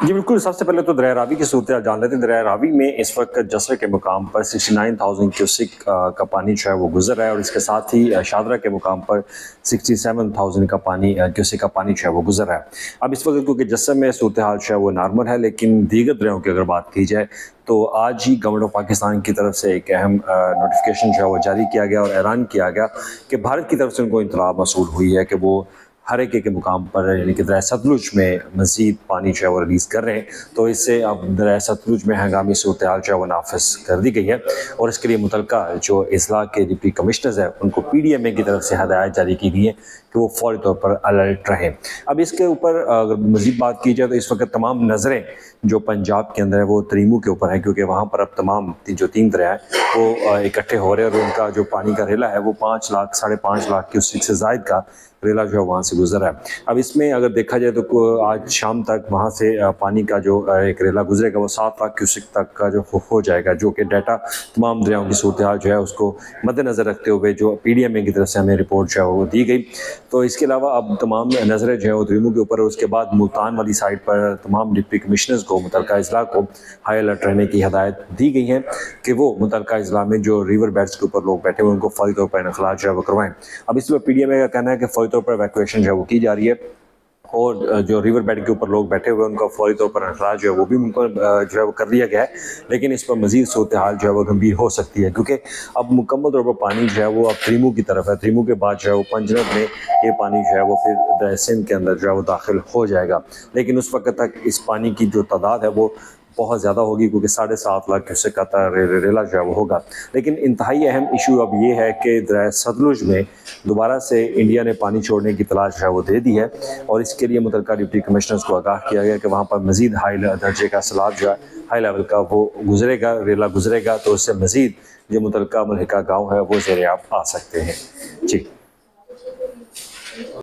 जी बिल्कुल, सबसे पहले तो दरिया रावी की सूरत जान लेते हैं। दरिया रावी में इस वक्त जसर के मुकाम पर 69,000 क्यूसिक का पानी जो है वो गुजर रहा है और इसके साथ ही शादरा के मुकाम पर 67,000 का पानी क्यूसिक का पानी जो है वो गुजर रहा है। अब इस वक्त क्योंकि जसर में सूरत हाल जो है वो नॉर्मल है, लेकिन दीगर दरियाओं की अगर बात की जाए तो आज ही गवर्नमेंट ऑफ पाकिस्तान की तरफ से एक अहम नोटिफिकेशन जो है वो जारी किया गया और ऐलान किया गया कि भारत की तरफ से उनको इत्तला मौसूल हुई है कि वो हर एक के मुकाम पर यानी कि दरिया सतलुज में मज़ीद पानी जो है वो रिलीज़ कर रहे हैं। तो इससे अब दरिया सतलुज में हंगामी सूरत हाल जो है वो नाफिज कर दी गई है और इसके लिए मुतलका जो अजला के डिप्टी कमिश्नर्स हैं उनको PDMA की तरफ से हदायत जारी की गई है कि वो फौरी तौर पर अलर्ट रहें। अब इसके ऊपर अगर मज़ीद बात की जाए तो इस वक्त तमाम नज़रें जो पंजाब के अंदर है वो तरीमू के ऊपर है, क्योंकि वहाँ पर अब तमाम जो 3 दरिया है वो इकट्ठे हो रहे हैं और उनका जो पानी का रेला है वो 5 लाख 5.5 लाख क्यूसेक से ज़ायद का रेला जो है वहाँ से गुजर रहा है। अब इसमें अगर देखा जाए तो आज शाम तक वहाँ से पानी का जो एक रेला गुजरेगा वो 7 लाख क्यूसेक तक का जो हो जाएगा, जो कि डाटा तमाम दरियाओं की सूरत हाल जो है उसको मद्देनज़र रखते हुए जो PDMA की तरफ से हमें रिपोर्ट जो है वो दी गई। तो इसके अलावा अब तमाम नज़रें जो है वो तरीमू के ऊपर, उसके बाद मुल्तान वाली साइड पर तमाम डिप्टी कमिश्नर्स को मुतलका अजला को हाई अलर्ट रहने की हदायत दी गई है कि वो मुतलका अजला में जो रिवर बेड्स के ऊपर लोग बैठे हुए उनको फौरी तौर पर इनखलाज जो है वो करवाएं। अब इस पर PDMA का कहना है कि फौरी तौर पर वैक्यूएशन जो है वो की जा रही है और जो रिवर बेड के ऊपर लोग बैठे हुए हैं उनका फौरी तौर पर अखराज जो है वो भी उनको जो है वो कर दिया गया है, लेकिन इस पर मज़ीद सूरत हाल जो है वो गंभीर हो सकती है क्योंकि अब मुकम्मल तौर पर पानी जो है वो अब तरीमू की तरफ है। तरीमू के बाद जो है वो पंजनद में ये पानी जो है वो फिर दरिया सिंध के अंदर जो है वो दाखिल हो जाएगा, लेकिन उस वक्त तक इस पानी की जो तादाद है वो बहुत ज़्यादा होगी क्योंकि 7.5 लाख क्यूसेक का रेला जो है वो होगा। लेकिन इंतहाई अहम इशू अब ये है कि दरिया सतलुज में दोबारा से इंडिया ने पानी छोड़ने की तलाश है वो दे दी है और इसके लिए मुतलका डिप्टी कमिश्नर्स को आगाह किया गया कि वहाँ पर मज़ीद हाई दर्जे का सैलाब जो है हाई लेवल का वो गुजरेगा, रेला गुजरेगा, तो उससे मज़ीद जो मुतलका मलहिका गाँव है वो ज़ेर-ए-आब आ सकते हैं। जी।